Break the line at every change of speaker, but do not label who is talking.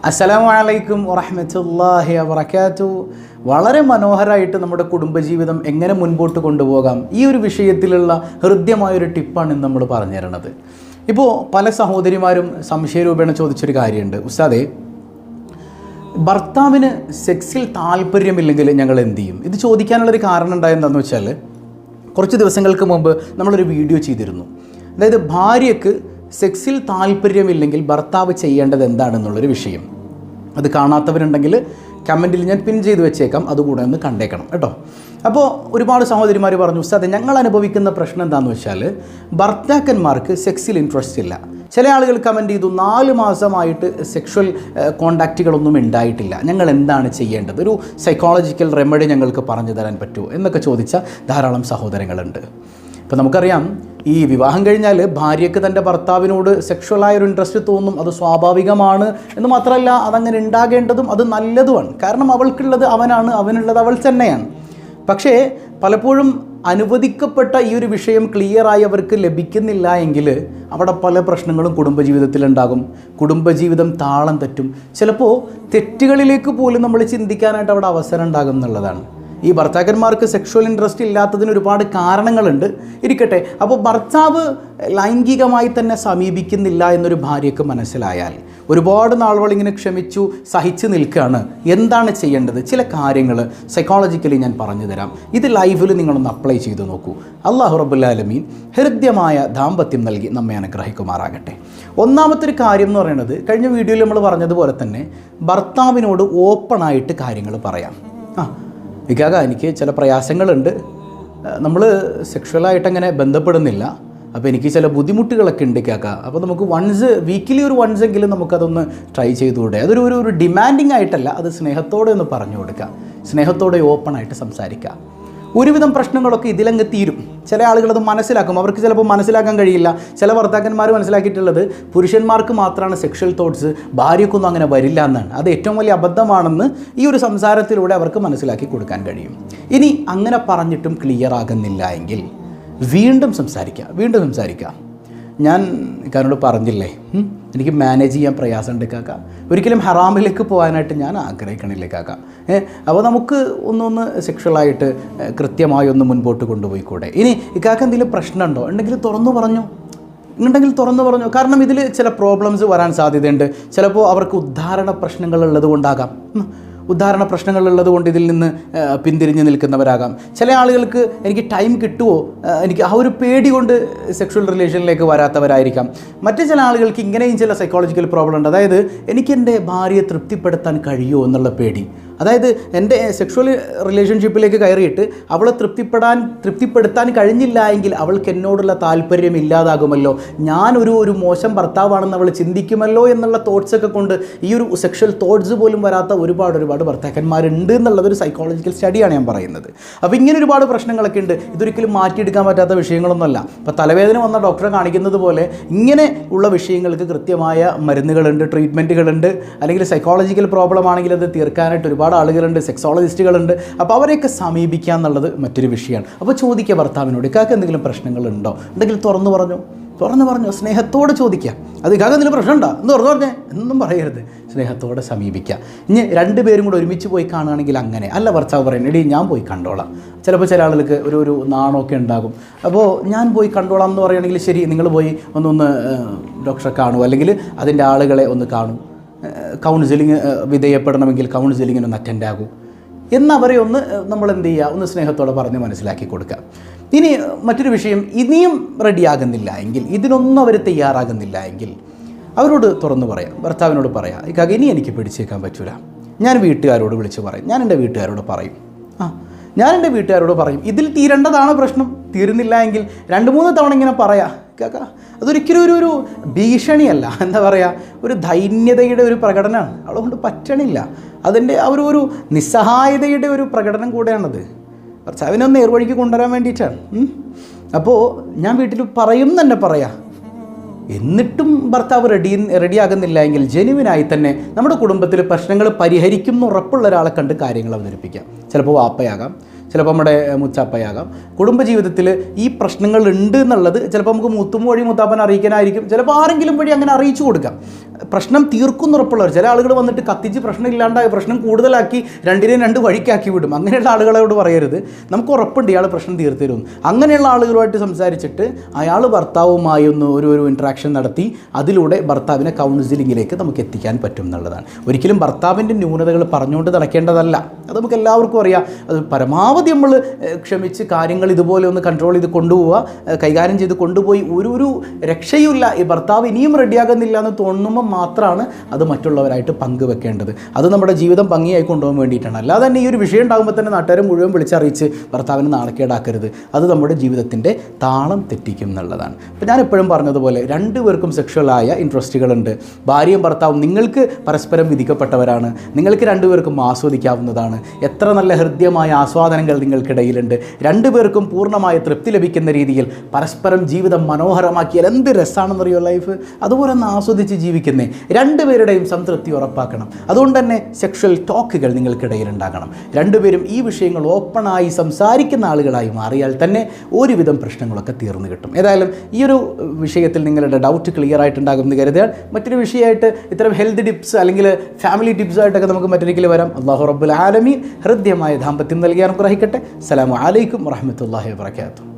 അസ്സലാമു അലൈക്കും വറഹ്മത്തുള്ളാഹി വബറകാതുഹു. വളരെ മനോഹരമായിട്ട് നമ്മുടെ കുടുംബജീവിതം എങ്ങനെ മുൻപോട്ട് കൊണ്ടുപോകാം, ഈ ഒരു വിഷയത്തിലുള്ള ഹൃദ്യമായൊരു ടിപ്പാണ് ഇന്ന് നമ്മൾ പറഞ്ഞു തരുന്നത്. ഇപ്പോൾ പല സഹോദരിമാരും സംശയരൂപേണ ചോദിച്ചൊരു കാര്യമുണ്ട്, ഉസ്താദേ ഭർത്താവിന് സെക്സിൽ താല്പര്യമില്ലെങ്കിൽ ഞങ്ങൾ എന്ത് ചെയ്യും? ഇത് ചോദിക്കാനുള്ളൊരു കാരണം ഉണ്ടായെന്താണെന്ന് വെച്ചാൽ, കുറച്ച് ദിവസങ്ങൾക്ക് മുമ്പ് നമ്മളൊരു വീഡിയോ ചെയ്തിരുന്നു. അതായത് ഭാര്യയ്ക്ക് സെക്സിൽ താല്പര്യമില്ലെങ്കിൽ ഭർത്താവ് ചെയ്യേണ്ടത് എന്താണെന്നുള്ളൊരു വിഷയം. അത് കാണാത്തവരുണ്ടെങ്കിൽ കമൻറ്റിൽ ഞാൻ പിൻ ചെയ്ത് വെച്ചേക്കാം, അതുകൂടെ ഒന്ന് കണ്ടേക്കണം കേട്ടോ. അപ്പോൾ ഒരുപാട് സഹോദരിമാർ പറഞ്ഞു, ഉസ്താദേ ഞങ്ങൾ അനുഭവിക്കുന്ന പ്രശ്നം എന്താണെന്ന് വെച്ചാൽ ഭർത്താക്കന്മാർക്ക് സെക്സിൽ ഇൻട്രസ്റ്റ് ഇല്ല. ചില ആളുകൾ കമൻറ്റ് ചെയ്തു, 4 മാസമായിട്ട് സെക്ഷൽ കോണ്ടാക്റ്റുകളൊന്നും ഉണ്ടായിട്ടില്ല, ഞങ്ങൾ എന്താണ് ചെയ്യേണ്ടത്, ഒരു സൈക്കോളജിക്കൽ റെമഡി ഞങ്ങൾക്ക് പറഞ്ഞു തരാൻ പറ്റുമോ എന്നൊക്കെ ചോദിച്ച ധാരാളം സഹോദരങ്ങളുണ്ട്. ഇപ്പോൾ നമുക്കറിയാം, ഈ വിവാഹം കഴിഞ്ഞാൽ ഭാര്യയ്ക്ക് തൻ്റെ ഭർത്താവിനോട് സെക്ഷുവലായൊരു ഇൻട്രസ്റ്റ് തോന്നും, അത് സ്വാഭാവികമാണ് എന്ന് മാത്രമല്ല അതങ്ങനെ ഉണ്ടാകേണ്ടതും അത് നല്ലതുമാണ്. കാരണം അവൾക്കുള്ളത് അവനാണ്, അവനുള്ളത് അവൾ തന്നെയാണ്. പക്ഷേ പലപ്പോഴും അനുവദിക്കപ്പെട്ട ഈ ഒരു വിഷയം ക്ലിയറായി അവർക്ക് ലഭിക്കുന്നില്ല എങ്കിൽ അവിടെ പല പ്രശ്നങ്ങളും കുടുംബജീവിതത്തിലുണ്ടാകും. കുടുംബജീവിതം താളം തെറ്റും, ചിലപ്പോൾ തെറ്റുകളിലേക്ക് പോലും നമ്മൾ ചിന്തിക്കാനായിട്ട് അവിടെ അവസരം ഉണ്ടാകും എന്നുള്ളതാണ്. ഈ ഭർത്താക്കന്മാർക്ക് സെക്ഷുവൽ ഇൻട്രസ്റ്റ് ഇല്ലാത്തതിന് ഒരുപാട് കാരണങ്ങളുണ്ട്, ഇരിക്കട്ടെ. അപ്പോൾ ഭർത്താവ് ലൈംഗികമായി തന്നെ സമീപിക്കുന്നില്ല എന്നൊരു ഭാര്യയ്ക്ക് മനസ്സിലായാൽ, ഒരുപാട് നാളുകൾ ഇങ്ങനെ ക്ഷമിച്ചു സഹിച്ചു നിൽക്കുകയാണ്, എന്താണ് ചെയ്യേണ്ടത്? ചില കാര്യങ്ങൾ സൈക്കോളജിക്കലി ഞാൻ പറഞ്ഞു തരാം. ഇത് ലൈഫിൽ നിങ്ങളൊന്ന് അപ്ലൈ ചെയ്ത് നോക്കൂ. അല്ലാഹു റബ്ബുൽ ആലമീൻ ഹൃദ്യമായ ദാമ്പത്യം നൽകി നമ്മെ അനുഗ്രഹിക്കുമാറാകട്ടെ. ഒന്നാമത്തെ ഒരു കാര്യം എന്ന് പറയുന്നത്, കഴിഞ്ഞ വീഡിയോയിൽ നമ്മൾ പറഞ്ഞതുപോലെ തന്നെ ഭർത്താവിനോട് ഓപ്പണായിട്ട് കാര്യങ്ങൾ പറയാം. ഇക്കാക്ക എനിക്ക് ചില പ്രയാസങ്ങളുണ്ട്, നമ്മൾ സെക്ഷുവലായിട്ട് അങ്ങനെ ബന്ധപ്പെടുന്നില്ല, അപ്പോൾ എനിക്ക് ചില ബുദ്ധിമുട്ടുകളൊക്കെ ഉണ്ട് ഇക്കാക്ക, അപ്പോൾ നമുക്ക് വീക്കിലി ഒരു വൺസെങ്കിലും നമുക്കതൊന്ന് ട്രൈ ചെയ്തുകൂടെ? അതൊരു ഒരു ഡിമാൻഡിങ് ആയിട്ടല്ല, അത് സ്നേഹത്തോടെ ഒന്ന് പറഞ്ഞു കൊടുക്കുക, സ്നേഹത്തോടെ ഓപ്പണായിട്ട് സംസാരിക്കുക. ഒരുവിധം പ്രശ്നങ്ങളൊക്കെ ഇതിലങ്ങ് തീരും. ചില ആളുകളത് മനസ്സിലാക്കും, അവർക്ക് ചിലപ്പോൾ മനസ്സിലാക്കാൻ കഴിയില്ല. ചില ഭർത്താക്കന്മാർ മനസ്സിലാക്കിയിട്ടുള്ളത് പുരുഷന്മാർക്ക് മാത്രമാണ് സെക്ഷൽ തോട്ട്സ്, ഭാര്യക്കൊന്നും അങ്ങനെ വരില്ല എന്നാണ്. അത് ഏറ്റവും വലിയ അബദ്ധമാണെന്ന് ഈ ഒരു സംസാരത്തിലൂടെ അവർക്ക് മനസ്സിലാക്കി കൊടുക്കാൻ കഴിയും. ഇനി അങ്ങനെ പറഞ്ഞിട്ടും ക്ലിയർ ആകുന്നില്ല എങ്കിൽ വീണ്ടും സംസാരിക്കുക. ഞാൻ ഇക്കാരോട് പറഞ്ഞില്ലേ, എനിക്ക് മാനേജ് ചെയ്യാൻ പ്രയാസമുണ്ട് കാക്ക, ഒരിക്കലും ഹറാമിലേക്ക് പോകാനായിട്ട് ഞാൻ ആഗ്രഹിക്കണില്ലേ കാക്ക. അപ്പോൾ നമുക്ക് ഒന്നൊന്ന് സെക്ഷുവലായിട്ട് കൃത്യമായി ഒന്ന് മുൻപോട്ട് കൊണ്ടുപോയിക്കൂടെ? ഇനി ഇക്കാക്ക എന്തെങ്കിലും പ്രശ്നമുണ്ടോ ഉണ്ടെങ്കിൽ തുറന്നു പറഞ്ഞു. കാരണം ഇതിൽ ചില പ്രോബ്ലംസ് വരാൻ സാധ്യതയുണ്ട്. ചിലപ്പോൾ അവർക്ക് ഉദ്ധാരണ പ്രശ്നങ്ങളുള്ളത് കൊണ്ടാകാം. ഉദാഹരണ പ്രശ്നങ്ങളുള്ളത് കൊണ്ട് ഇതിൽ നിന്ന് പിന്തിരിഞ്ഞ് നിൽക്കുന്നവരാകാം. ചില ആളുകൾക്ക് എനിക്ക് ടൈം കിട്ടുമോ, എനിക്ക് ആ ഒരു പേടി കൊണ്ട് സെക്ഷുവൽ റിലേഷനിലേക്ക് വരാത്തവരായിരിക്കാം. മറ്റു ചില ആളുകൾക്ക് ഇങ്ങനെയും ചില സൈക്കോളജിക്കൽ പ്രോബ്ലം ഉണ്ട്. അതായത് എനിക്ക് എൻ്റെ ഭാര്യയെ തൃപ്തിപ്പെടുത്താൻ കഴിയുമോ എന്നുള്ള പേടി. അതായത് എൻ്റെ സെക്ഷുവൽ റിലേഷൻഷിപ്പിലേക്ക് കയറിയിട്ട് അവളെ തൃപ്തിപ്പെടുത്താൻ കഴിഞ്ഞില്ല എങ്കിൽ അവൾക്ക് എന്നോടുള്ള താല്പര്യം ഇല്ലാതാകുമല്ലോ, ഞാനൊരു മോശം ഭർത്താവാണെന്ന് അവൾ ചിന്തിക്കുമല്ലോ എന്നുള്ള തോട്ട്സൊക്കെ കൊണ്ട് ഈ ഒരു സെക്ഷൽ തോട്ട്സ് പോലും വരാത്ത ഒരുപാട് ഭർത്താക്കന്മാരുണ്ട് എന്നുള്ളതൊരു സൈക്കോളജിക്കൽ സ്റ്റഡിയാണ് ഞാൻ പറയുന്നത്. അപ്പോൾ ഇങ്ങനെ ഒരുപാട് പ്രശ്നങ്ങളൊക്കെ ഉണ്ട്. ഇതൊരിക്കലും മാറ്റിയെടുക്കാൻ പറ്റാത്ത വിഷയങ്ങളൊന്നുമല്ല. ഇപ്പോൾ തലവേദന വന്ന ഡോക്ടറെ കാണിക്കുന്നത് പോലെ ഇങ്ങനെ ഉള്ള വിഷയങ്ങൾക്ക് കൃത്യമായ മരുന്നുകളുണ്ട്, ട്രീറ്റ്മെൻറ്റുകളുണ്ട്. അല്ലെങ്കിൽ സൈക്കോളജിക്കൽ പ്രോബ്ലം ആണെങ്കിൽ അത് തീർക്കാനായിട്ട് ഒരുപാട് ആളുകളുണ്ട്, സെക്സോളജിസ്റ്റുകളുണ്ട്. അപ്പോൾ അവരെയൊക്കെ സമീപിക്കുക എന്നുള്ളത് മറ്റൊരു വിഷയമാണ്. അപ്പോൾ ചോദിക്കുക ഭർത്താവിനോട്, ഇക്കാക്ക് എന്തെങ്കിലും പ്രശ്നങ്ങളുണ്ടോ, ഉണ്ടെങ്കിൽ തുറന്നു പറഞ്ഞു സ്നേഹത്തോടെ ചോദിക്കുക. അത് ഇക്കാക്ക് എന്തെങ്കിലും പ്രശ്നമുണ്ടോ എന്ന് പറഞ്ഞേ എന്നും പറയരുത്, സ്നേഹത്തോടെ സമീപിക്കുക. ഇനി 2 പേരും കൂടെ ഒരുമിച്ച് പോയി കാണുകയാണെങ്കിൽ അങ്ങനെ അല്ല, ഭർത്താവ് പറയുന്നത് എടീ ഞാൻ പോയി കണ്ടോളാം. ചിലപ്പോൾ ചില ആളുകൾക്ക് ഒരു നാണമൊക്കെ ഉണ്ടാകും. അപ്പോൾ ഞാൻ പോയി കണ്ടോളാം എന്ന് പറയുകയാണെങ്കിൽ ശരി, നിങ്ങൾ പോയി ഒന്ന് ഡോക്ടറെ കാണൂ, അല്ലെങ്കിൽ അതിൻ്റെ ആളുകളെ ഒന്ന് കാണൂ, കൗൺസിലിംഗ് വിധേയപ്പെടണമെങ്കിൽ കൗൺസിലിങ്ങിനൊന്ന് അറ്റൻഡ് ആകൂ എന്നവരെ ഒന്ന് നമ്മൾ എന്ത് ചെയ്യുക, ഒന്ന് സ്നേഹത്തോടെ പറഞ്ഞ് മനസ്സിലാക്കി കൊടുക്കുക. ഇനി മറ്റൊരു വിഷയം, ഇനിയും റെഡിയാകുന്നില്ല എങ്കിൽ, ഇതിനൊന്നും അവർ തയ്യാറാകുന്നില്ല എങ്കിൽ അവരോട് തുറന്നു പറയാം, ഭർത്താവിനോട് പറയാം, ഇക്കാക്ക് ഇനി എനിക്ക് പിടിച്ചേക്കാൻ പറ്റില്ല, ഞാൻ വീട്ടുകാരോട് വിളിച്ച് പറയും, ഞാൻ എൻ്റെ വീട്ടുകാരോട് പറയും. ഇതിൽ തീരേണ്ടതാണ് പ്രശ്നം. തീരുന്നില്ല എങ്കിൽ 2-3 തവണ ഇങ്ങനെ പറയാം. കാക്ക അതൊരിക്കലും ഒരു ഭീഷണിയല്ല, എന്താ പറയുക, ഒരു ദൈന്യതയുടെ ഒരു പ്രകടനമാണ്. അവളെ പറ്റണില്ല, അതിൻ്റെ ആ ഒരു നിസ്സഹായതയുടെ ഒരു പ്രകടനം കൂടെയാണത്. ഭർത്താവിനെ ഒന്ന് നേർവഴിക്ക് കൊണ്ടുവരാൻ വേണ്ടിയിട്ടാണ്. അപ്പോൾ ഞാൻ വീട്ടിൽ പറയും തന്നെ പറയാം. എന്നിട്ടും ഭർത്താവ് റെഡിയാകുന്നില്ല എങ്കിൽ ജെനുവിനായി തന്നെ നമ്മുടെ കുടുംബത്തിൽ പ്രശ്നങ്ങൾ പരിഹരിക്കും എന്ന് ഉറപ്പുള്ള ഒരാളെ കണ്ട് കാര്യങ്ങൾ അവതരിപ്പിക്കാം. ചിലപ്പോൾ വാപ്പയാകാം, ചിലപ്പോൾ നമ്മുടെ മുച്ചാപ്പയാകാം. കുടുംബജീവിതത്തിൽ ഈ പ്രശ്നങ്ങൾ ഉണ്ട് എന്നുള്ളത് ചിലപ്പോൾ നമുക്ക് മുത്തും വഴി മുത്താപ്പനെ അറിയിക്കാനായിരിക്കും, ചിലപ്പോൾ ആരെങ്കിലും വഴി അങ്ങനെ അറിയിച്ചു കൊടുക്കാം. പ്രശ്നം തീർക്കുന്നുറപ്പുള്ളവർ, ചില ആളുകൾ വന്നിട്ട് കത്തിച്ച് പ്രശ്നം ഇല്ലാണ്ടായി പ്രശ്നം കൂടുതലാക്കി രണ്ടിനെയും രണ്ട് വഴിക്കാക്കി വിടും. അങ്ങനെയുള്ള ആളുകളോട് പറയരുത്, നമുക്ക് ഉറപ്പുണ്ട് ഇയാൾ പ്രശ്നം തീർത്തു തരും. അങ്ങനെയുള്ള ആളുകളുമായിട്ട് സംസാരിച്ചിട്ട് അയാൾ ഭർത്താവുമായി ഒരു ഇൻട്രാക്ഷൻ നടത്തി അതിലൂടെ ഭർത്താവിനെ കൗൺസിലിങ്ങിലേക്ക് നമുക്ക് എത്തിക്കാൻ പറ്റും എന്നുള്ളതാണ്. ഒരിക്കലും ഭർത്താവിൻ്റെ ന്യൂനതകൾ പറഞ്ഞുകൊണ്ട് നടക്കേണ്ടതല്ല, അത് നമുക്ക് എല്ലാവർക്കും അറിയാം. അത് പരമാവധി നമ്മൾ ക്ഷമിച്ച് കാര്യങ്ങൾ ഇതുപോലെ ഒന്ന് കൺട്രോൾ ചെയ്ത് കൊണ്ടുപോവുക, കൈകാര്യം ചെയ്ത് കൊണ്ടുപോയി ഒരു രക്ഷയുമില്ല, ഈ ഭർത്താവ് ഇനിയും റെഡിയാകുന്നില്ല എന്ന് തോന്നുമ്പോൾ മാത്രമാണ് അത് മറ്റുള്ളവരായിട്ട് പങ്കുവെക്കേണ്ടത്. അത് നമ്മുടെ ജീവിതം ഭംഗിയായി കൊണ്ടുപോകാൻ വേണ്ടിയിട്ടാണ്. അല്ലാതെ തന്നെ ഈ ഒരു വിഷയം ഉണ്ടാകുമ്പോൾ തന്നെ നാട്ടുകാരെ മുഴുവൻ വിളിച്ചറിയിച്ച് ഭർത്താവിനെ നാണക്കേടാക്കരുത്. അത് നമ്മുടെ ജീവിതത്തിൻ്റെ താളം തെറ്റിക്കും എന്നുള്ളതാണ്. അപ്പോൾ ഞാൻ എപ്പോഴും പറഞ്ഞതുപോലെ രണ്ടുപേർക്കും സെക്ഷുവലായ ഇൻട്രസ്റ്റുകളുണ്ട്. ഭാര്യയും ഭർത്താവും നിങ്ങൾക്ക് പരസ്പരം വിധിക്കപ്പെട്ടവരാണ്, നിങ്ങൾക്ക് രണ്ടുപേർക്കും ആസ്വദിക്കാവുന്നതാണ്. എത്ര നല്ല ഹൃദ്യമായ ആസ്വാദനങ്ങൾ നിങ്ങൾക്കിടയിലുണ്ട്. രണ്ടുപേർക്കും പൂർണ്ണമായ തൃപ്തി ലഭിക്കുന്ന രീതിയിൽ പരസ്പരം ജീവിതം മനോഹരമാക്കിയാൽ എന്ത് രസമാണെന്നറിയോ ലൈഫ്. അതുപോലെ ഒന്ന് ആസ്വദിച്ച് ജീവിക്കുന്നേ, രണ്ടുപേരുടെയും സംതൃപ്തി ഉറപ്പാക്കണം. അതുകൊണ്ട് തന്നെ സെക്ഷൽ ടോക്കുകൾ നിങ്ങൾക്കിടയിൽ ഉണ്ടാകണം. രണ്ടുപേരും ഈ വിഷയങ്ങൾ ഓപ്പണായി സംസാരിക്കുന്ന ആളുകളായി മാറിയാൽ തന്നെ ഒരുവിധം പ്രശ്നങ്ങളൊക്കെ തീർന്നു കിട്ടും. ഏതായാലും ഈ ഒരു വിഷയത്തിൽ നിങ്ങളുടെ ഡൗട്ട് ക്ലിയർ ആയിട്ടുണ്ടാകുമെന്ന് കരുതിയാൽ മറ്റൊരു വിഷയമായിട്ട് ഇത്തരം ഹെൽത്ത് ടിപ്സ് അല്ലെങ്കിൽ ഫാമിലി ടിപ്സായിട്ടൊക്കെ നമുക്ക് മറ്റൊരിക്കൽ വരാം. അല്ലാഹു റബ്ബുൽ ആലമീൻ ഹൃദ്യമായ ദാമ്പത്യം നൽകി അനുഗ്രഹിക്കട്ടെ. അസ്സലാമു അലൈക്കും വറഹ്മത്തുള്ളാഹി വബറകാതുഹു.